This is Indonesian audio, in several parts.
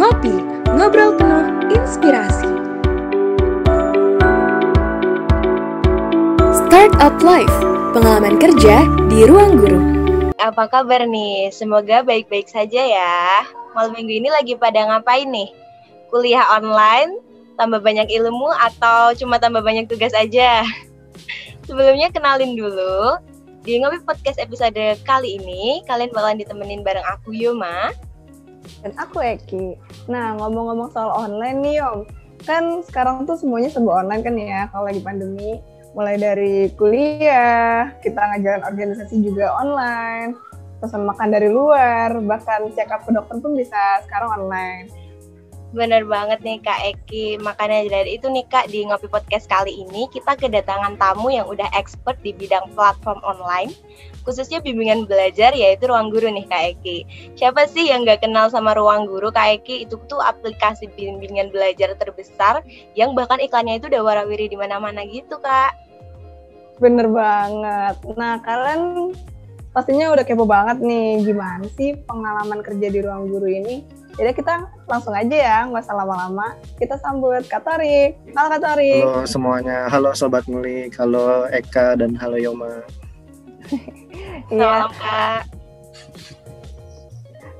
Ngopi, ngobrol penuh inspirasi. Startup Life, pengalaman kerja di ruang guru. Apa kabar nih? Semoga baik-baik saja ya. Malam minggu ini lagi pada ngapain nih? Kuliah online, tambah banyak ilmu, atau cuma tambah banyak tugas aja? Sebelumnya kenalin dulu, di Ngopi Podcast episode kali ini, kalian bakalan ditemenin bareng aku Yoma. Dan aku Eki. Nah, ngomong-ngomong soal online nih Yom, kan sekarang tuh semuanya serba online kan ya, kalau lagi pandemi. Mulai dari kuliah, kita ngajarin organisasi juga online, pesan makan dari luar, bahkan check up ke dokter pun bisa sekarang online. Bener banget nih Kak Eki, makanya dari itu nih Kak, di Ngopi Podcast kali ini kita kedatangan tamu yang udah expert di bidang platform online, khususnya bimbingan belajar, yaitu Ruang Guru nih Kak Eki. Siapa sih yang gak kenal sama Ruang Guru Kak Eki? Itu tuh aplikasi bimbingan belajar terbesar yang bahkan iklannya itu udah warawiri di mana-mana gitu Kak. Bener banget. Nah, kalian pastinya udah kepo banget nih, gimana sih pengalaman kerja di Ruang Guru ini? Jadi kita langsung aja ya, nggak usah lama-lama. Kita sambut Kak Torik. Halo Kak Torik. Halo semuanya, halo Sobat Ngulik, halo Eka, dan halo Yoma. Iya. Salam Kak.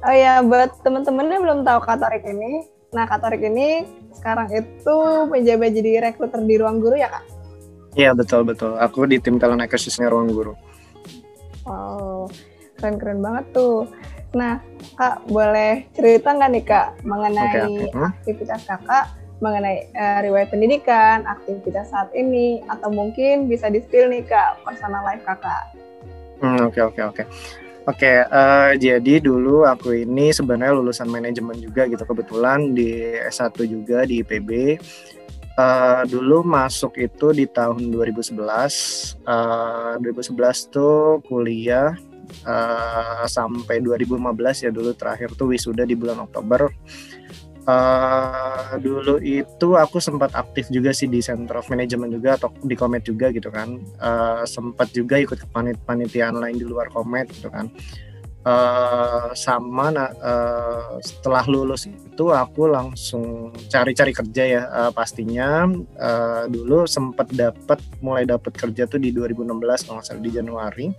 Oh ya, buat teman-teman yang belum tahu Kak Torik ini, nah Kak Torik ini sekarang itu menjabat jadi rekruter di Ruang Guru ya Kak? Iya betul. Aku di tim talent acquisition Ruang Guru. Wow, keren-keren banget tuh. Nah, Kak, boleh cerita nggak nih Kak mengenai aktivitas Kakak, mengenai riwayat pendidikan, aktivitas saat ini, atau mungkin bisa di-spill nih Kak, personal life Kakak. Oke, jadi dulu aku ini sebenarnya lulusan manajemen juga gitu, kebetulan di S1 juga di IPB. Dulu masuk itu di tahun 2011. 2011 tuh kuliah sampai 2015 ya, dulu terakhir tuh wisuda di bulan Oktober. Dulu itu aku sempat aktif juga sih di Center of Management juga, atau di Komet juga gitu kan. Sempat juga ikut panitiaan lain di luar Komet gitu kan. Setelah lulus itu aku langsung cari-cari kerja ya, pastinya. Dulu sempat mulai dapat kerja tuh di 2016 kalau nggak salah, di Januari.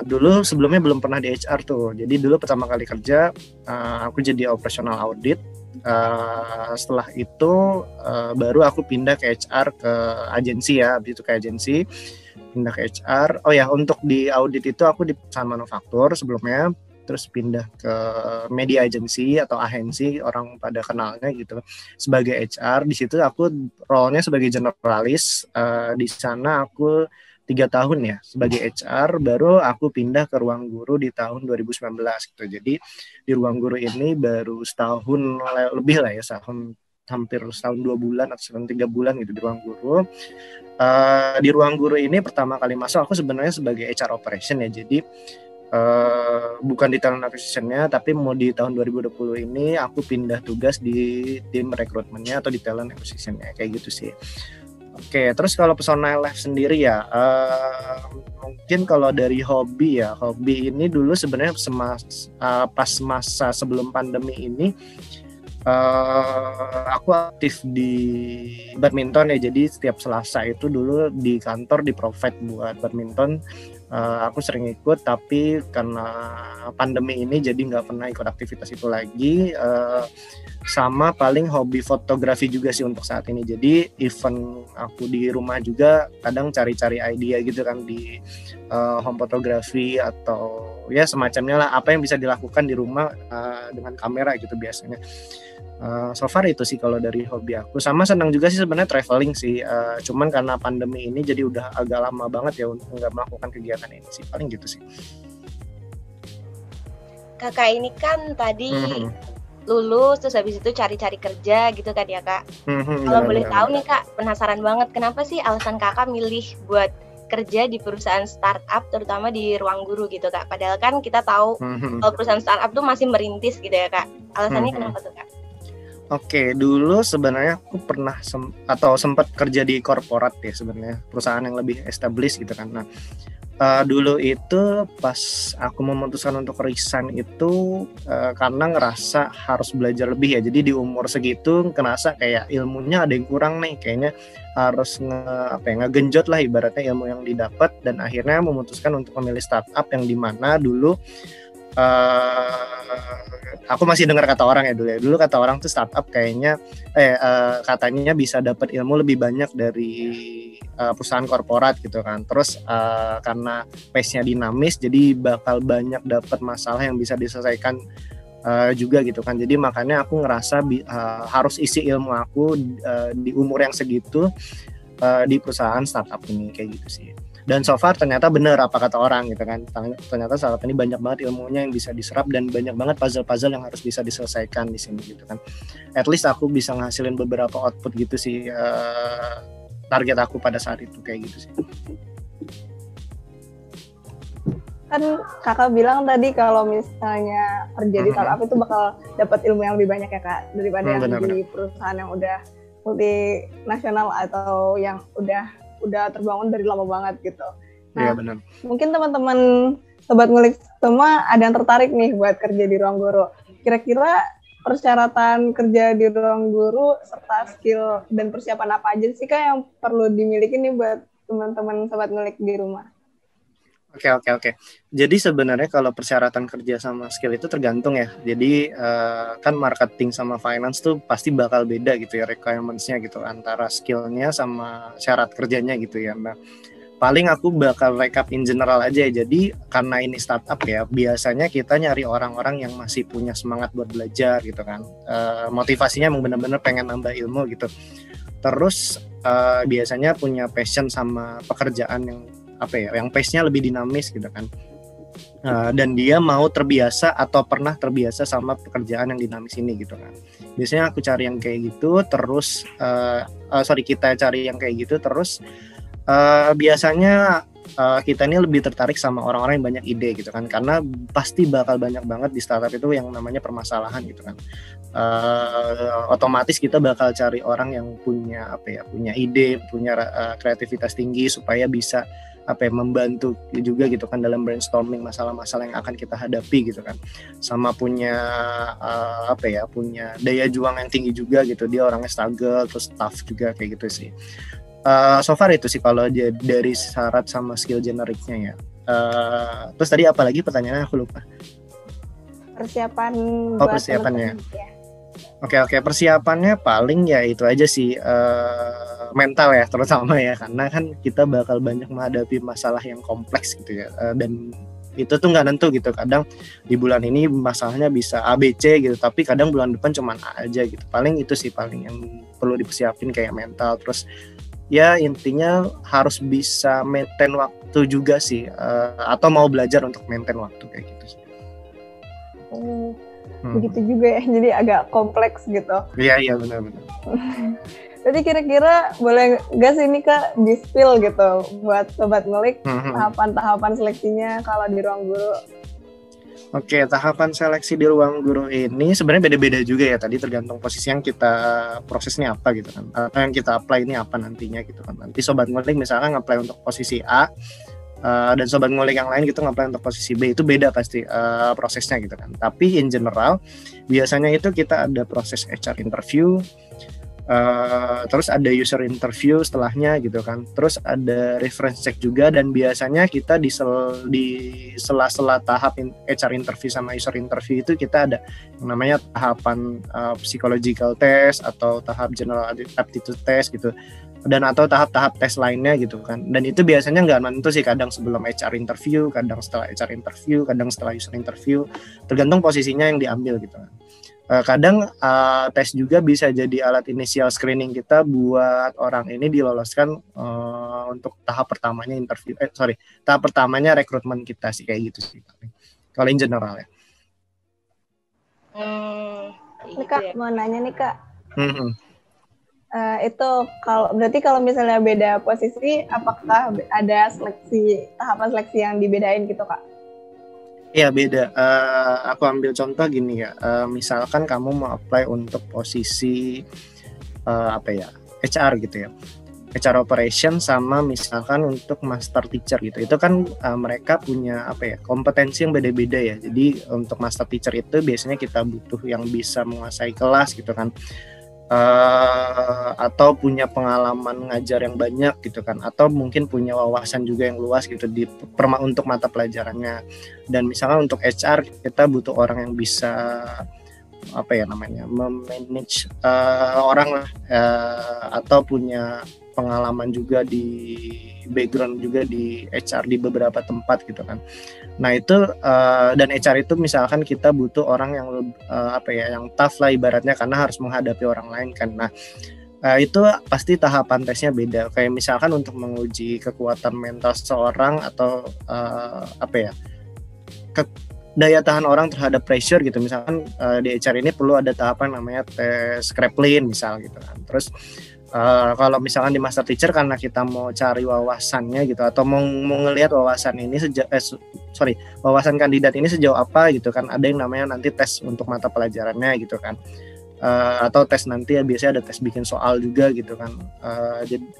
Dulu sebelumnya belum pernah di HR tuh, jadi dulu pertama kali kerja aku jadi operational audit. Setelah itu baru aku pindah ke HR, ke agensi ya, habis itu ke agensi pindah ke HR. Oh ya, untuk di audit itu aku di perusahaan manufaktur sebelumnya, terus pindah ke media agency atau agensi, orang pada kenalnya gitu, sebagai HR. Di situ aku role-nya sebagai generalis. Di sana aku 3 tahun ya sebagai HR, baru aku pindah ke Ruang Guru di tahun 2019 gitu. Jadi di Ruang Guru ini baru setahun lebih lah ya, hampir setahun 2 bulan atau setahun 3 bulan gitu di Ruang Guru. Di Ruang Guru ini pertama kali masuk aku sebenarnya sebagai HR operation ya, jadi bukan di talent acquisition-nya, tapi mau di tahun 2020 ini aku pindah tugas di tim rekrutmennya atau di talent acquisition-nya, kayak gitu sih. Oke, terus kalau personal life sendiri ya, mungkin kalau dari hobi ini dulu sebenarnya pas masa sebelum pandemi ini, aku aktif di badminton ya. Jadi setiap Selasa itu dulu di kantor di provide buat badminton. Aku sering ikut, tapi karena pandemi ini jadi nggak pernah ikut aktivitas itu lagi. Sama paling hobi fotografi juga sih untuk saat ini. Jadi event aku di rumah juga kadang cari-cari idea gitu kan di home fotografi atau ya semacamnya lah, apa yang bisa dilakukan di rumah dengan kamera gitu biasanya. So far itu sih kalau dari hobi aku. Sama senang juga sih sebenarnya traveling sih, cuman karena pandemi ini jadi udah agak lama banget ya untuk nggak melakukan kegiatan ini sih, paling gitu sih. Kakak ini kan tadi lulus terus habis itu cari-cari kerja gitu kan ya Kak. Kalau boleh tahu nih Kak, penasaran banget kenapa sih alasan Kakak milih buat kerja di perusahaan startup, terutama di Ruang Guru gitu Kak. Padahal kan kita tahu kalau perusahaan startup tuh masih merintis gitu ya Kak. Alasannya kenapa tuh Kak? Oke, dulu sebenarnya aku pernah sempat kerja di korporat ya, sebenarnya perusahaan yang lebih established gitu kan. Nah, Dulu itu pas aku memutuskan untuk resign itu karena ngerasa harus belajar lebih ya. Jadi di umur segitu ngerasa kayak ilmunya ada yang kurang nih, kayaknya harus ngegenjot lah ibaratnya ilmu yang didapat, dan akhirnya memutuskan untuk memilih startup yang dimana dulu aku masih dengar kata orang ya dulu ya. Dulu kata orang tuh startup kayaknya katanya bisa dapat ilmu lebih banyak dari perusahaan korporat gitu kan. Terus karena pace-nya dinamis, jadi bakal banyak dapat masalah yang bisa diselesaikan juga gitu kan. Jadi makanya aku ngerasa harus isi ilmu aku di umur yang segitu di perusahaan startup ini, kayak gitu sih. Dan so far ternyata benar apa kata orang gitu kan. Ternyata startup ini banyak banget ilmunya yang bisa diserap, dan banyak banget puzzle-puzzle yang harus bisa diselesaikan di sini gitu kan. At least aku bisa ngasilin beberapa output gitu sih, target aku pada saat itu kayak gitu sih. Kan kakak bilang tadi kalau misalnya kerja di startup itu bakal dapat ilmu yang lebih banyak ya kak, daripada yang di perusahaan yang udah multinasional atau yang udah terbangun dari lama banget gitu. Nah, iya benar. Mungkin teman-teman sobat ngulik semua ada yang tertarik nih buat kerja di Ruang Guru. Kira-kira persyaratan kerja di Ruang Guru serta skill dan persiapan apa aja sih kak yang perlu dimiliki nih buat teman-teman sobat ngulik di rumah? Oke. Jadi sebenarnya kalau persyaratan kerja sama skill itu tergantung ya. Jadi kan marketing sama finance tuh pasti bakal beda gitu ya requirements-nya gitu antara skillnya sama syarat kerjanya gitu ya. Nah, paling aku bakal recap in general aja ya. Jadi karena ini startup ya, biasanya kita nyari orang-orang yang masih punya semangat buat belajar gitu kan. Motivasinya emang benar-benar pengen nambah ilmu gitu. Terus biasanya punya passion sama pekerjaan yang pace-nya lebih dinamis gitu kan, dan dia mau terbiasa atau pernah terbiasa sama pekerjaan yang dinamis ini gitu kan. Biasanya aku cari yang kayak gitu, terus kita cari yang kayak gitu, terus biasanya kita ini lebih tertarik sama orang-orang yang banyak ide gitu kan, karena pasti bakal banyak banget di startup itu yang namanya permasalahan gitu kan. Otomatis kita bakal cari orang yang punya ide, punya kreativitas tinggi supaya bisa membantu juga gitu kan dalam brainstorming masalah-masalah yang akan kita hadapi gitu kan, sama punya punya daya juang yang tinggi juga gitu. Dia orangnya struggle terus tough juga kayak gitu sih. So far itu sih kalau dari syarat sama skill generiknya ya. Terus tadi apa lagi pertanyaannya, aku lupa. Persiapannya. Oke, persiapannya paling ya itu aja sih, mental ya terutama ya, karena kan kita bakal banyak menghadapi masalah yang kompleks gitu ya, dan itu tuh nggak nentu gitu. Kadang di bulan ini masalahnya bisa A, B, C gitu, tapi kadang bulan depan cuman A aja gitu. Paling itu sih paling yang perlu dipersiapin kayak mental. Terus ya intinya harus bisa maintain waktu juga sih, atau mau belajar untuk maintain waktu kayak gitu sih. Begitu juga ya, jadi agak kompleks gitu. Iya benar. Jadi kira-kira boleh nggak sih ini kak di-spill gitu buat sobat ngulik tahapan-tahapan seleksinya kalau di Ruang Guru? Oke, tahapan seleksi di Ruang Guru ini sebenarnya beda-beda juga ya. Tadi tergantung posisi yang kita prosesnya apa gitu kan, atau yang kita apply ini apa nantinya gitu kan. Nanti sobat ngulik misalkan nge-apply untuk posisi A, dan sobat ngulik yang lain gitu nge-apply untuk posisi B, itu beda pasti prosesnya gitu kan. Tapi in general biasanya itu kita ada proses HR interview, terus ada user interview setelahnya gitu kan, terus ada reference check juga, dan biasanya kita di sela-sela tahap HR interview sama user interview itu kita ada yang namanya tahapan psychological test atau tahap general aptitude test gitu, dan atau tahap-tahap tes lainnya gitu kan. Dan itu biasanya nggak menentu sih, kadang sebelum HR interview, kadang setelah HR interview, kadang setelah user interview, tergantung posisinya yang diambil gitu kan. Kadang tes juga bisa jadi alat initial screening kita buat orang ini diloloskan untuk tahap pertamanya tahap pertamanya rekrutmen kita sih, kayak gitu sih kalau in general ya. Nih kak, mau nanya nih kak. Itu berarti kalau misalnya beda posisi, apakah ada tahapan seleksi yang dibedain gitu kak? Iya beda. Aku ambil contoh gini ya. Misalkan kamu mau apply untuk posisi HR gitu ya. HR operation sama misalkan untuk master teacher gitu. Itu kan mereka punya kompetensi yang beda-beda ya. Jadi untuk master teacher itu biasanya kita butuh yang bisa menguasai kelas gitu kan. Atau punya pengalaman ngajar yang banyak gitu kan, atau mungkin punya wawasan juga yang luas gitu untuk mata pelajarannya. Dan misalkan untuk HR kita butuh orang yang bisa memanage orang lah, atau punya pengalaman juga di background juga di HR di beberapa tempat gitu kan. Nah itu dan HR itu misalkan kita butuh orang yang yang tough lah ibaratnya, karena harus menghadapi orang lain kan. Nah itu pasti tahapan tesnya beda. Kayak misalkan untuk menguji kekuatan mental seseorang atau daya tahan orang terhadap pressure gitu. Misalkan di HR ini perlu ada tahapan namanya tes Kraepelin misal gitu kan. Terus kalau misalkan di master teacher karena kita mau cari wawasannya gitu, atau mau ngelihat wawasan ini wawasan kandidat ini sejauh apa gitu kan, ada yang namanya nanti tes untuk mata pelajarannya gitu kan, atau tes nanti biasanya ada tes bikin soal juga gitu kan,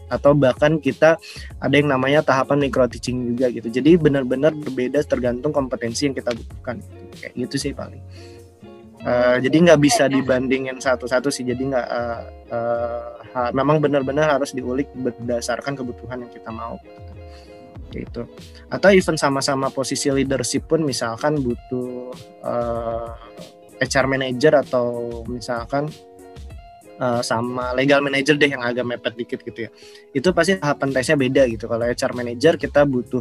atau bahkan kita ada yang namanya tahapan micro teaching juga gitu. Jadi benar-benar berbeda tergantung kompetensi yang kita butuhkan gitu. Kayak gitu sih paling. Jadi nggak bisa dibandingin satu-satu sih. Jadi nggak memang benar-benar harus diulik berdasarkan kebutuhan yang kita mau gitu. Atau even sama-sama posisi leadership pun misalkan butuh HR manager atau misalkan sama legal manager deh yang agak mepet dikit gitu ya. Itu pasti tahapan tesnya beda gitu. Kalau HR manager kita butuh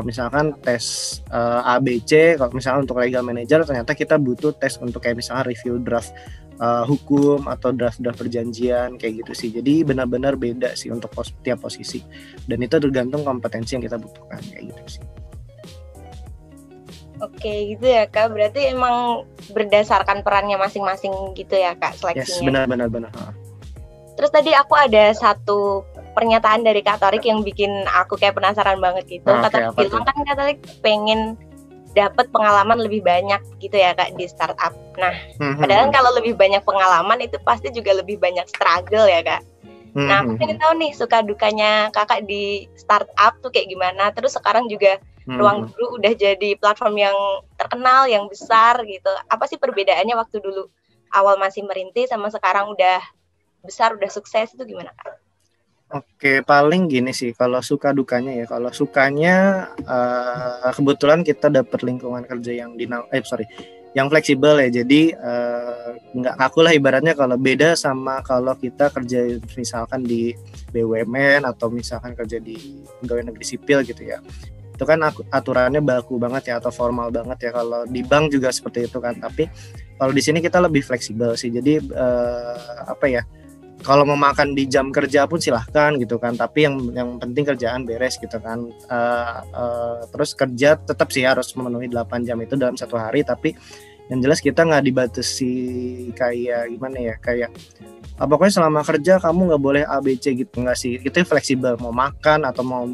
misalkan tes ABC, kalau misalnya untuk legal manager ternyata kita butuh tes untuk kayak misalnya review draft hukum atau draft-draft perjanjian kayak gitu sih. Jadi benar-benar beda sih untuk tiap posisi, dan itu tergantung kompetensi yang kita butuhkan kayak gitu sih. Oke gitu ya Kak, berarti emang berdasarkan perannya masing-masing gitu ya Kak seleksinya. Yes, benar. Terus tadi aku ada satu pernyataan dari Kak Torik yang bikin aku kayak penasaran banget gitu. Kak Torik bilang kan Kak Torik pengen dapat pengalaman lebih banyak gitu ya Kak di startup. Nah, padahal kalau lebih banyak pengalaman itu pasti juga lebih banyak struggle ya Kak. Nah, aku pengen tahu nih suka dukanya Kakak di startup tuh kayak gimana. Terus sekarang juga Ruang Guru udah jadi platform yang terkenal, yang besar gitu. Apa sih perbedaannya waktu dulu awal masih merintis sama sekarang udah besar, udah sukses, itu gimana Kak? Oke, paling gini sih kalau suka dukanya ya. Kalau sukanya kebetulan kita dapat lingkungan kerja yang yang fleksibel ya. Jadi nggak kaku lah ibaratnya, kalau beda sama kalau kita kerja misalkan di BUMN atau misalkan kerja di pegawai negeri sipil gitu ya. Itu kan aturannya baku banget ya, atau formal banget ya. Kalau di bank juga seperti itu kan. Tapi kalau di sini kita lebih fleksibel sih. Jadi kalau mau makan di jam kerja pun silahkan gitu kan, tapi yang penting kerjaan beres gitu kan. Terus kerja tetap sih harus memenuhi 8 jam itu dalam satu hari, tapi yang jelas kita nggak dibatasi kayak gimana ya, kayak pokoknya selama kerja kamu nggak boleh ABC gitu, nggak sih. Kita fleksibel, mau makan atau mau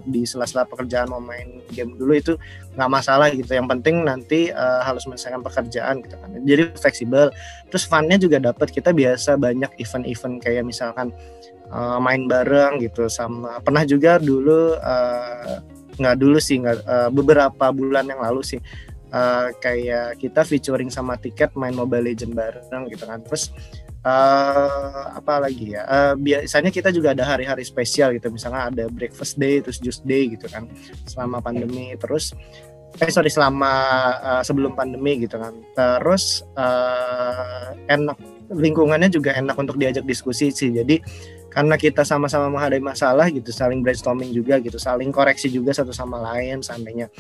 di sela-sela pekerjaan mau main game dulu itu nggak masalah gitu. Yang penting nanti harus menyelesaikan pekerjaan gitu kan. Jadi fleksibel. Terus funnya juga dapat. Kita biasa banyak event-event kayak misalkan main bareng gitu. Sama pernah juga dulu beberapa bulan yang lalu sih, kayak kita featuring sama Tiket main Mobile Legends bareng gitu kan. Terus biasanya kita juga ada hari-hari spesial gitu, misalnya ada breakfast day, terus juice day gitu kan selama pandemi. Terus sebelum pandemi gitu kan. Terus enak, lingkungannya juga enak untuk diajak diskusi sih. Jadi karena kita sama-sama menghadapi masalah gitu, saling brainstorming juga gitu, saling koreksi juga satu sama lain seandainya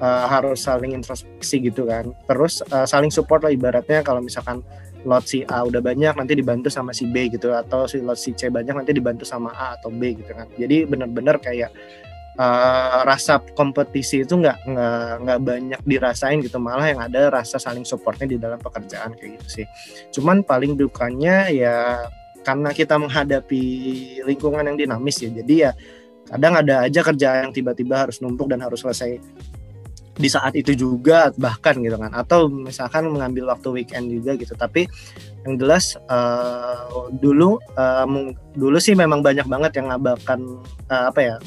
harus saling introspeksi gitu kan. Terus saling support lah ibaratnya, kalau misalkan lot si A udah banyak nanti dibantu sama si B gitu, atau si lot si C banyak nanti dibantu sama A atau B gitu kan. Jadi benar-benar kayak rasa kompetisi itu nggak banyak dirasain gitu, malah yang ada rasa saling supportnya di dalam pekerjaan kayak gitu sih. Cuman paling dukanya ya karena kita menghadapi lingkungan yang dinamis ya, jadi ya kadang ada aja kerjaan yang tiba-tiba harus numpuk dan harus selesai di saat itu juga bahkan gitu kan, atau misalkan mengambil waktu weekend juga gitu. Tapi yang jelas dulu sih memang banyak banget yang ngabaikan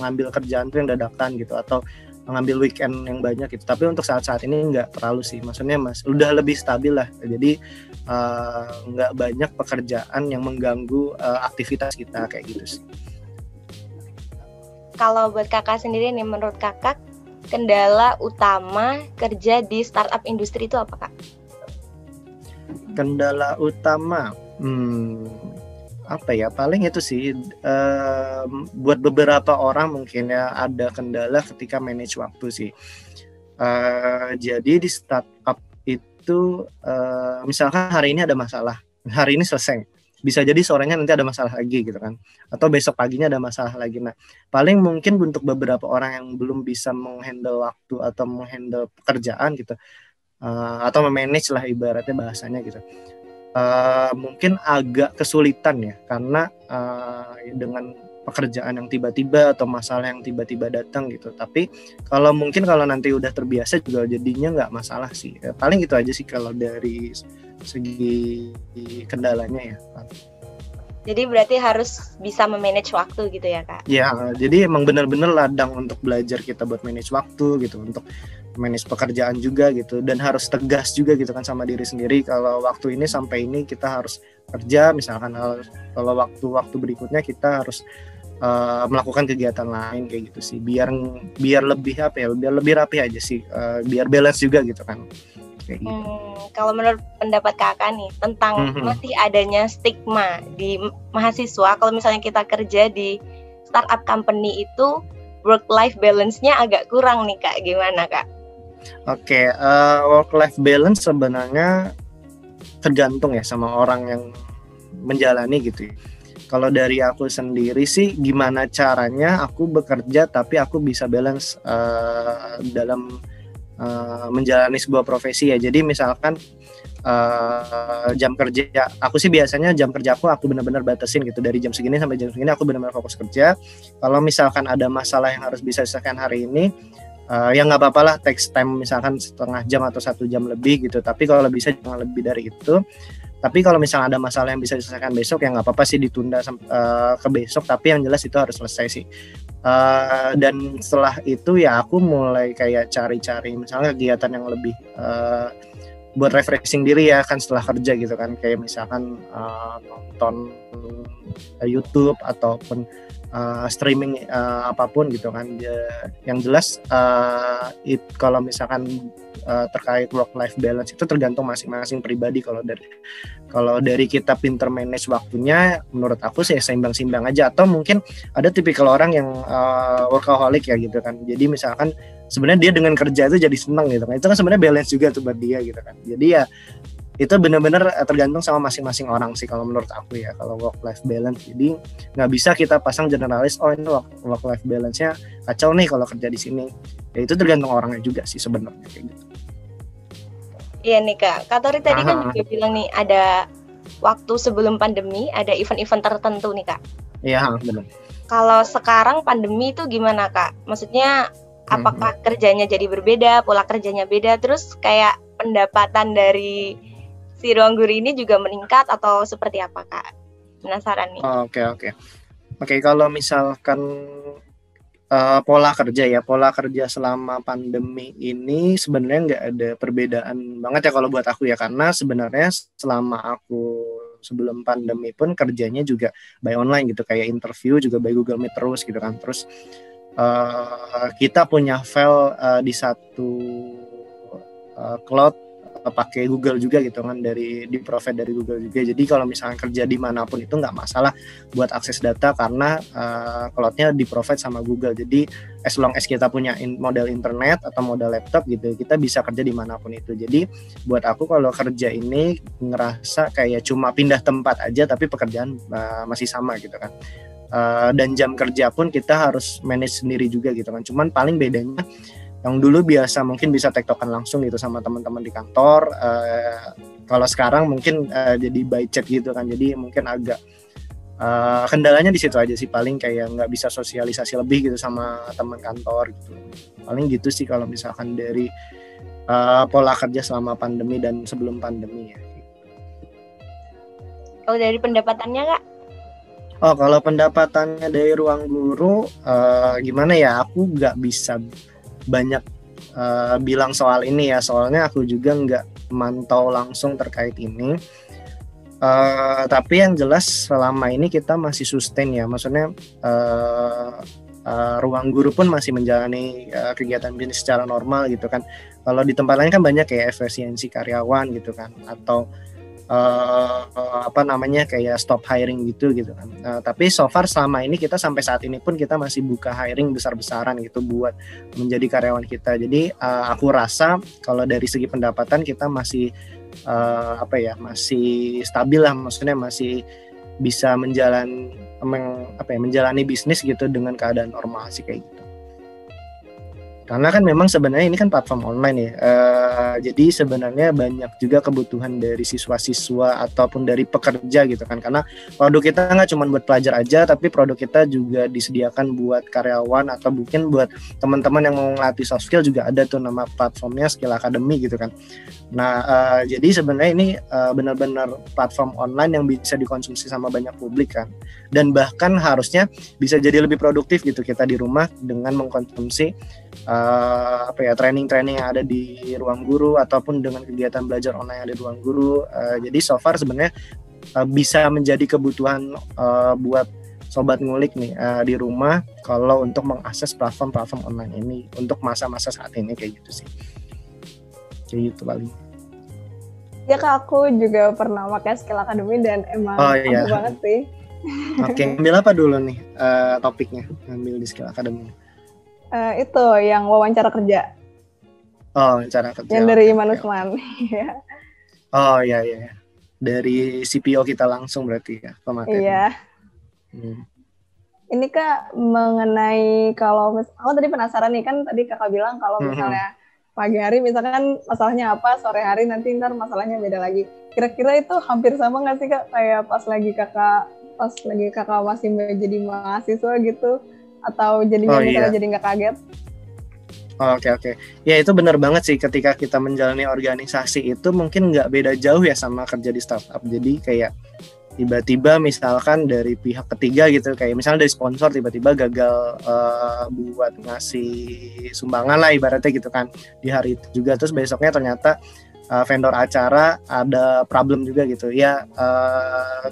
ngambil kerjaan tuh yang dadakan gitu, atau mengambil weekend yang banyak gitu. Tapi untuk saat-saat ini nggak terlalu sih, maksudnya udah lebih stabil lah. Jadi nggak banyak pekerjaan yang mengganggu aktivitas kita kayak gitu sih. Kalau buat kakak sendiri nih, menurut kakak kendala utama kerja di startup industri itu apa, Kak? Kendala utama, paling itu sih, buat beberapa orang mungkin ya ada kendala ketika manage waktu sih. Jadi di startup itu, misalkan hari ini ada masalah, hari ini selesai, bisa jadi sorenya nanti ada masalah lagi gitu kan, atau besok paginya ada masalah lagi. Nah, paling mungkin untuk beberapa orang yang belum bisa menghandle waktu atau menghandle pekerjaan gitu, atau memanage lah ibaratnya bahasanya gitu, mungkin agak kesulitan ya, karena dengan pekerjaan yang tiba-tiba atau masalah yang tiba-tiba datang gitu. Tapi kalau nanti udah terbiasa juga jadinya nggak masalah sih. Paling itu aja sih kalau dari segi kendalanya ya. Jadi berarti harus bisa memanage waktu gitu ya, Kak? Ya, jadi emang benar-benar ladang untuk belajar kita buat manage waktu gitu, untuk manage pekerjaan juga gitu, dan harus tegas juga gitu kan sama diri sendiri, kalau waktu ini sampai ini kita harus kerja, misalkan kalau waktu berikutnya kita harus melakukan kegiatan lain kayak gitu sih, biar lebih biar lebih rapi aja sih, biar balance juga gitu kan. Kayak gitu. Kalau menurut pendapat kakak nih tentang masih adanya stigma di mahasiswa kalau misalnya kita kerja di startup company itu work life balance-nya agak kurang nih, Kak, gimana, Kak? Oke, work life balance sebenarnya tergantung ya sama orang yang menjalani gitu ya. Kalau dari aku sendiri sih, gimana caranya aku bekerja tapi aku bisa balance dalam menjalani sebuah profesi ya. Jadi misalkan jam kerja aku sih biasanya jam kerja aku benar-benar batasin gitu, dari jam segini sampai jam segini aku benar-benar fokus kerja. Kalau misalkan ada masalah yang harus bisa diselesaikan hari ini, ya nggak apa-apa lah, takes time misalkan setengah jam atau 1 jam lebih gitu, tapi kalau bisa jangan lebih dari itu. Tapi kalau misalnya ada masalah yang bisa diselesaikan besok, ya nggak apa-apa sih ditunda ke besok, tapi yang jelas itu harus selesai sih. Dan setelah itu ya aku mulai kayak cari-cari misalnya kegiatan yang lebih buat refreshing diri ya kan setelah kerja gitu kan, kayak misalkan nonton YouTube ataupun streaming apapun gitu kan. Yang jelas kalau misalkan terkait work life balance itu tergantung masing-masing pribadi. Kalau dari kita pinter manage waktunya, menurut aku sih seimbang-seimbang aja. Atau mungkin ada tipikal orang yang workaholic ya gitu kan, jadi misalkan sebenarnya dia dengan kerja itu jadi senang gitu kan, itu kan sebenarnya balance juga tuh buat dia gitu kan. Jadi ya itu benar-benar tergantung sama masing-masing orang sih kalau menurut aku ya, kalau work life balance. Jadi nggak bisa kita pasang generalis, oh ini work life balance-nya kacau nih kalau kerja di sini. Ya itu tergantung orangnya juga sih sebenarnya kayak gitu. Iya nih, Kak. Kak Tori tadi kan juga bilang nih ada waktu sebelum pandemi ada event-event tertentu nih, Kak. Iya, benar. Kalau sekarang pandemi itu gimana, Kak? Maksudnya apakah kerjanya jadi berbeda, pola kerjanya beda, terus kayak pendapatan dari si ruang guru ini juga meningkat atau seperti apa, Kak? Penasaran nih. Oke, kalau misalkan pola kerja selama pandemi ini sebenarnya nggak ada perbedaan banget ya kalau buat aku ya, karena sebenarnya selama aku sebelum pandemi pun kerjanya juga by online gitu, kayak interview juga by Google Meet terus gitu kan. Terus kita punya file di satu cloud pakai Google juga gitu kan, di provide dari Google juga. Jadi kalau misalnya kerja dimanapun itu nggak masalah buat akses data, karena cloudnya di provide sama Google. Jadi as long as kita punya model internet atau model laptop gitu, kita bisa kerja dimanapun itu. Jadi buat aku kalau kerja ini ngerasa kayak cuma pindah tempat aja, tapi pekerjaan masih sama gitu kan. Dan jam kerja pun kita harus manage sendiri juga gitu kan. Cuman paling bedanya, yang dulu biasa mungkin bisa tektokan langsung gitu sama teman-teman di kantor, kalau sekarang mungkin jadi by chat gitu kan, jadi mungkin agak Kendalanya di situ aja sih, paling kayak nggak bisa sosialisasi lebih gitu sama teman kantor gitu. Paling gitu sih kalau misalkan dari pola kerja selama pandemi dan sebelum pandemi ya. Kalau dari pendapatannya Kak? Oh, kalau pendapatannya dari ruang guru gimana ya? Aku nggak bisa banyak bilang soal ini ya, soalnya aku juga nggak mantau langsung terkait ini. Tapi yang jelas selama ini kita masih sustain ya, maksudnya ruang guru pun masih menjalani kegiatan bisnis secara normal gitu kan. Kalau di tempat lain kan banyak kayak efisiensi karyawan gitu kan, atau kayak stop hiring gitu kan. Tapi so far selama ini kita sampai saat ini pun kita masih buka hiring besar-besaran gitu buat menjadi karyawan kita. Jadi aku rasa kalau dari segi pendapatan kita masih masih stabil lah, maksudnya masih bisa menjalani bisnis gitu dengan keadaan normal sih kayak gitu. Karena kan memang sebenarnya ini kan platform online ya, jadi sebenarnya banyak juga kebutuhan dari siswa-siswa ataupun dari pekerja gitu kan, karena produk kita nggak cuma buat pelajar aja, tapi produk kita juga disediakan buat karyawan atau mungkin buat teman-teman yang mau ngelatih soft skill juga ada tuh, nama platformnya Skill Academy gitu kan. Nah jadi sebenarnya ini benar-benar platform online yang bisa dikonsumsi sama banyak publik kan, dan bahkan harusnya bisa jadi lebih produktif gitu kita di rumah dengan mengkonsumsi training-training yang ada di ruang guru ataupun dengan kegiatan belajar online yang ada di ruang guru. Jadi so far sebenarnya bisa menjadi kebutuhan buat sobat ngulik nih di rumah kalau untuk mengakses platform-platform online ini untuk masa-masa saat ini kayak gitu sih. Kayak gitu paling. Ya Kak, aku juga pernah pakai Skill Academy dan emang ampuh banget sih. Oke, ambil apa dulu nih topiknya? Ambil di Skill Academy. Itu yang wawancara kerja. Oh, wawancara kerja. Yang dari Iman Usman. Oh iya. Dari CPO kita langsung berarti ya pemateri. Iya. Ini Kak mengenai kalau aku tadi penasaran nih, kan tadi Kakak bilang kalau misalnya pagi hari misalkan masalahnya apa, sore hari nanti ntar masalahnya beda lagi. Kira-kira itu hampir sama nggak sih Kak kayak pas lagi kakak masih jadi mahasiswa gitu? Atau jadinya misalnya jadi nggak kaget? Oke. Ya itu benar banget sih, ketika kita menjalani organisasi itu mungkin nggak beda jauh ya sama kerja di startup. Jadi kayak tiba-tiba misalkan dari pihak ketiga gitu, kayak misalnya dari sponsor tiba-tiba gagal buat ngasih sumbangan lah ibaratnya gitu kan di hari itu juga, terus besoknya ternyata vendor acara ada problem juga gitu ya,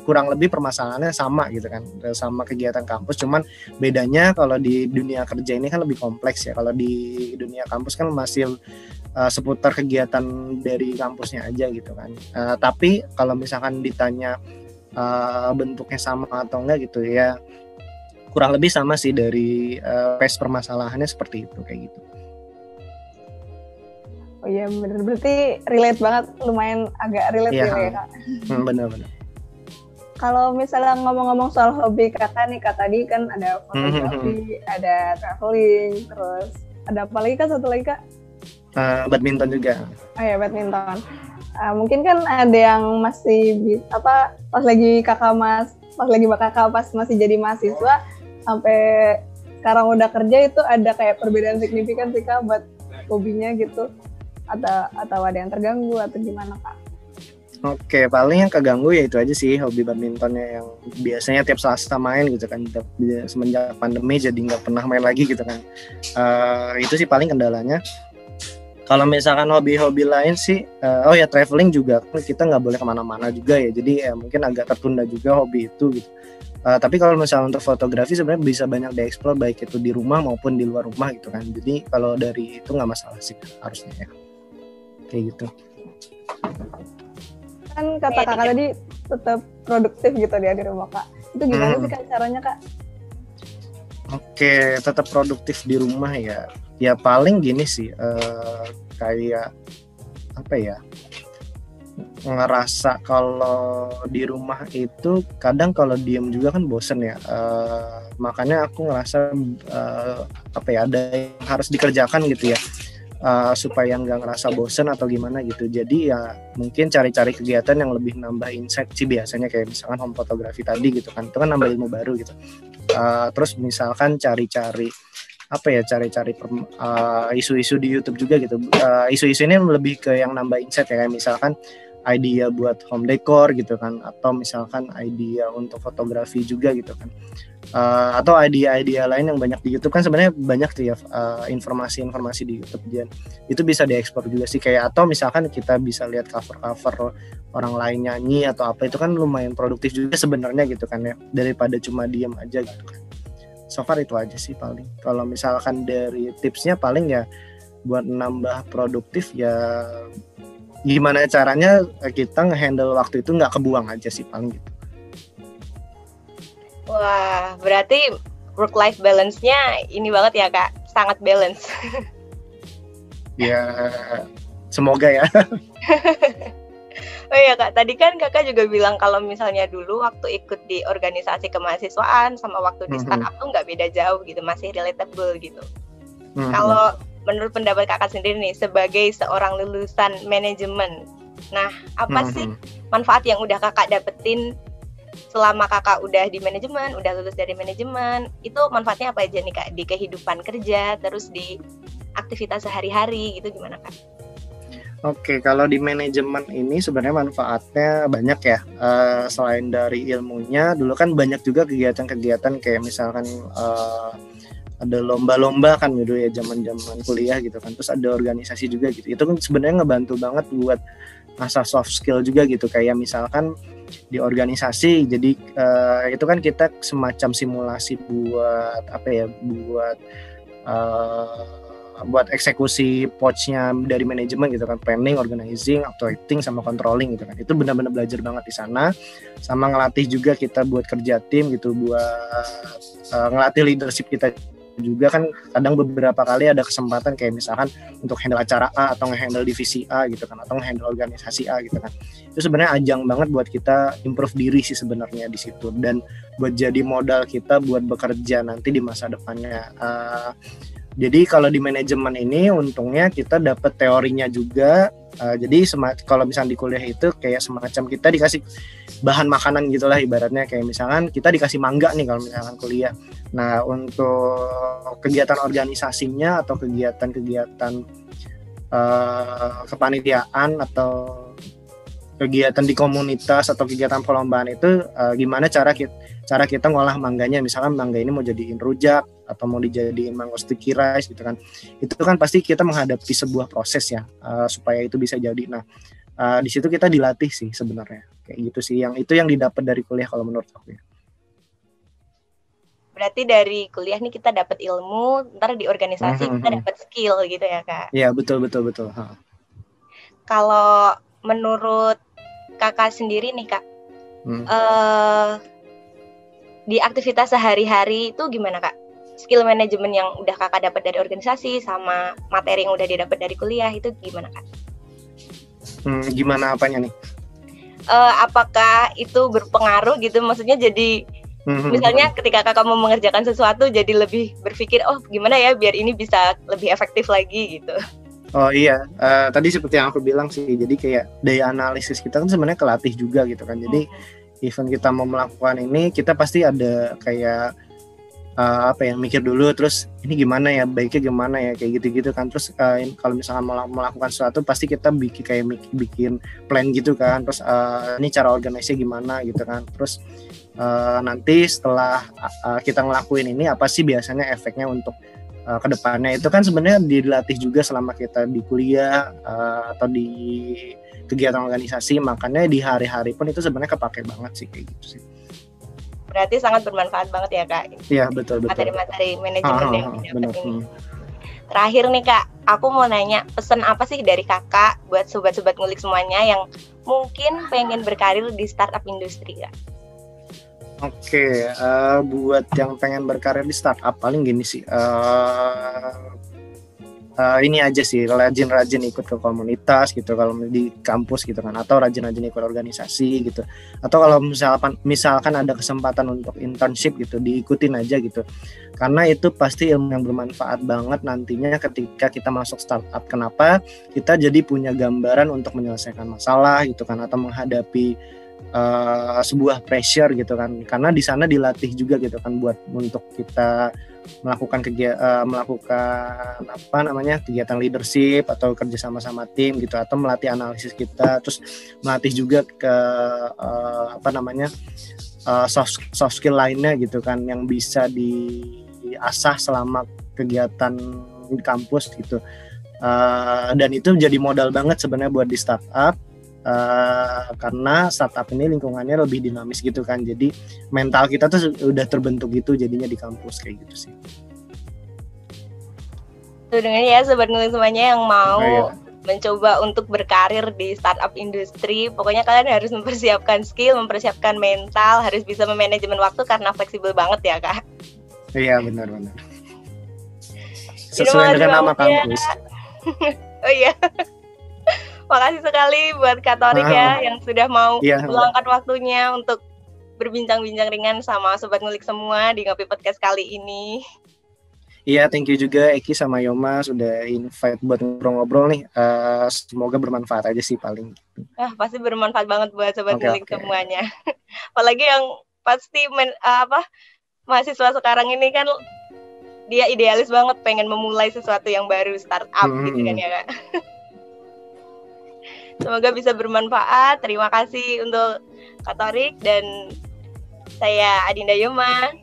kurang lebih permasalahannya sama gitu kan, sama kegiatan kampus, cuman bedanya kalau di dunia kerja ini kan lebih kompleks ya. Kalau di dunia kampus kan masih seputar kegiatan dari kampusnya aja gitu kan. Tapi kalau misalkan ditanya bentuknya sama atau enggak gitu ya, kurang lebih sama sih dari pace permasalahannya seperti itu kayak gitu. Oh iya bener, berarti relate banget, lumayan agak relate ya Kak. Bener. Kalau misalnya ngomong-ngomong soal hobi Kakak nih Kak, tadi kan ada fotografi, ada traveling, terus ada apa lagi Kak, satu lagi Kak? Badminton juga. Oh ya badminton. Mungkin kan ada yang masih pas lagi Kakak pas masih jadi mahasiswa sampai sekarang udah kerja, itu ada kayak perbedaan signifikan sih Kak buat hobinya gitu? Atau ada yang terganggu atau gimana Kak? Oke, paling yang keganggu ya itu aja sih, hobi badmintonnya yang biasanya tiap Selasa main gitu kan, semenjak pandemi jadi nggak pernah main lagi gitu kan. Itu sih paling kendalanya. Kalau misalkan hobi-hobi lain sih, traveling juga kita nggak boleh kemana-mana juga ya, jadi mungkin agak tertunda juga hobi itu gitu. Tapi kalau misalnya untuk fotografi sebenarnya bisa banyak dieksplor, baik itu di rumah maupun di luar rumah gitu kan. Jadi kalau dari itu nggak masalah sih harusnya ya. Kayak gitu. Kan kata Kakak tadi tetap produktif gitu dia di rumah Kak. Itu gimana sih Kak caranya Kak? Oke, tetap produktif di rumah ya. Ya paling gini sih, kayak apa ya? Ngerasa kalau di rumah itu kadang kalau diem juga kan bosen ya. Makanya aku ngerasa ada yang harus dikerjakan gitu ya. supaya nggak ngerasa bosen atau gimana gitu. Jadi ya mungkin cari-cari kegiatan yang lebih nambah insight sih biasanya, kayak misalkan home photography tadi gitu kan, itu kan nambah ilmu baru gitu. Terus misalkan cari-cari isu-isu di YouTube juga gitu. Isu-isu ini lebih ke yang nambah insight ya, kayak misalkan idea buat home decor gitu kan, atau misalkan idea untuk fotografi juga gitu kan, atau idea-idea lain yang banyak di YouTube kan. Sebenarnya banyak tuh ya informasi-informasi di YouTube, dan itu bisa diekspor juga sih, kayak atau misalkan kita bisa lihat cover-cover orang lain nyanyi atau apa, itu kan lumayan produktif juga sebenarnya gitu kan ya, daripada cuma diem aja gitu kan. So far itu aja sih paling. Kalau misalkan dari tipsnya paling ya buat nambah produktif ya, gimana caranya kita ngehandle waktu itu nggak kebuang aja sih paling gitu. Wah, berarti work-life balance-nya ini banget ya Kak, sangat balance. Ya, semoga ya. Oh iya Kak, tadi kan Kakak juga bilang kalau misalnya dulu waktu ikut di organisasi kemahasiswaan sama waktu di startup tuh nggak beda jauh gitu, masih relatable gitu. Kalau menurut pendapat Kakak sendiri nih, sebagai seorang lulusan manajemen, nah apa sih manfaat yang udah Kakak dapetin selama Kakak udah di manajemen, udah lulus dari manajemen, itu manfaatnya apa aja nih Kak, di kehidupan kerja, terus di aktivitas sehari-hari gitu, gimana Kak? Oke, kalau di manajemen ini sebenarnya manfaatnya banyak ya. Selain dari ilmunya, dulu kan banyak juga kegiatan-kegiatan kayak misalkan ada lomba-lomba kan gitu ya, zaman-zaman kuliah gitu kan. Terus ada organisasi juga gitu. Itu kan sebenarnya ngebantu banget buat asah soft skill juga gitu. Kayak misalkan di organisasi, jadi itu kan kita semacam simulasi buat apa ya, buat eksekusi pouch-nya dari manajemen gitu kan, planning, organizing, auditing, sama controlling gitu kan. Itu benar-benar belajar banget di sana, sama ngelatih juga kita buat kerja tim gitu, buat ngelatih leadership kita juga kan. Kadang beberapa kali ada kesempatan kayak misalkan untuk handle acara A atau nge-handle divisi A gitu kan, atau nge-handle organisasi A gitu kan. Itu sebenarnya ajang banget buat kita improve diri sih sebenarnya di situ, dan buat jadi modal kita buat bekerja nanti di masa depannya. Jadi kalau di manajemen ini untungnya kita dapat teorinya juga. Jadi kalau misalnya di kuliah itu kayak semacam kita dikasih bahan makanan gitulah ibaratnya, kayak misalkan kita dikasih mangga nih kalau misalkan kuliah. Nah, untuk kegiatan organisasinya atau kegiatan-kegiatan kepanitiaan atau kegiatan di komunitas atau kegiatan perlombaan itu gimana cara kita ngolah mangganya. Misalkan mangga ini mau jadiin rujak atau mau dijadiin mango sticky rice gitu kan. Itu kan pasti kita menghadapi sebuah proses ya, supaya itu bisa jadi. Nah, di situ kita dilatih sih sebenarnya. Kayak gitu sih, itu yang didapat dari kuliah kalau menurut aku ya. Berarti dari kuliah nih kita dapat ilmu, ntar di organisasi kita dapat skill gitu ya Kak? Iya, betul. Kalau menurut Kakak sendiri nih Kak, di aktivitas sehari-hari itu gimana Kak? Skill manajemen yang udah Kakak dapat dari organisasi sama materi yang udah didapat dari kuliah itu gimana Kak? Gimana apanya nih? Apakah itu berpengaruh gitu? Maksudnya jadi misalnya ketika Kakak mau mengerjakan sesuatu jadi lebih berpikir, oh gimana ya biar ini bisa lebih efektif lagi gitu. Oh iya, tadi seperti yang aku bilang sih, jadi kayak daya analisis kita kan sebenarnya kelatih juga gitu kan. Jadi even kita mau melakukan ini, kita pasti ada kayak mikir dulu, terus ini gimana ya, baiknya gimana ya, kayak gitu-gitu kan. Terus kalau misalnya mau melakukan sesuatu, pasti kita bikin plan gitu kan. Terus ini cara organisasi gimana gitu kan. Terus nanti setelah kita ngelakuin ini, apa sih biasanya efeknya untuk kedepannya. Itu kan sebenarnya dilatih juga selama kita di kuliah atau di kegiatan organisasi. Makanya di hari-hari pun itu sebenarnya kepake banget sih, kayak gitu sih. Berarti sangat bermanfaat banget ya Kak. Iya, betul. Materi-materi manajemen yang didapat ini. Terakhir nih Kak, aku mau nanya, pesan apa sih dari Kakak buat sobat-sobat ngulik semuanya yang mungkin pengen berkarir di startup industri Kak? Oke, buat yang pengen berkarir di startup paling gini sih, ini aja sih, rajin-rajin ikut ke komunitas gitu kalau di kampus gitu kan, atau rajin-rajin ikut organisasi gitu, atau kalau misalkan ada kesempatan untuk internship gitu, diikutin aja gitu, karena itu pasti ilmu yang bermanfaat banget nantinya ketika kita masuk startup. Kenapa? Kita jadi punya gambaran untuk menyelesaikan masalah gitu kan, atau menghadapi sebuah pressure gitu kan, karena di sana dilatih juga gitu kan buat untuk kita melakukan kegiatan leadership atau kerja sama tim gitu, atau melatih analisis kita, terus melatih juga ke soft skill lainnya gitu kan, yang bisa diasah selama kegiatan di kampus gitu, dan itu jadi modal banget sebenarnya buat di startup. Karena startup ini lingkungannya lebih dinamis gitu kan, jadi mental kita tuh udah terbentuk gitu jadinya di kampus kayak gitu sih. Tuh dengan ya sobat ngulik semuanya yang mau mencoba untuk berkarir di startup industri, pokoknya kalian harus mempersiapkan skill, mempersiapkan mental, harus bisa memanajemen waktu karena fleksibel banget ya Kak. Iya benar-benar. Sesuai dengan nama kampus. Oh iya. Makasih sekali buat Kak Thorik ya yang sudah mau meluangkan waktunya untuk berbincang-bincang ringan sama sobat ngulik semua di Ngopi Podcast kali ini. Iya, thank you juga Eki sama Yoma sudah invite buat ngobrol-ngobrol nih. Semoga bermanfaat aja sih paling. Pasti bermanfaat banget buat sobat ngulik semuanya. Apalagi yang pasti mahasiswa sekarang ini kan dia idealis banget, pengen memulai sesuatu yang baru, startup gitu kan ya Kak. Semoga bisa bermanfaat. Terima kasih untuk Kak Thorik dan saya Adinda Yoma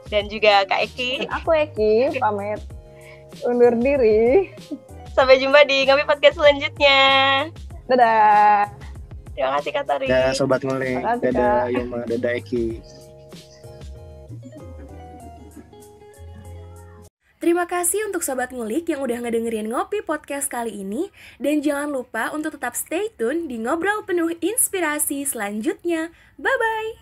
dan juga Kak Eki. Dan aku Eki, pamit undur diri. Sampai jumpa di Ngopi Podcast selanjutnya. Dadah. Terima kasih Kak Thorik. Dadah sobat ngulik. Dadah Yoma, dadah Eki. Terima kasih untuk Sobat Ngulik yang udah ngedengerin Ngopi Podcast kali ini. Dan jangan lupa untuk tetap stay tune di Ngobrol Penuh Inspirasi selanjutnya. Bye-bye!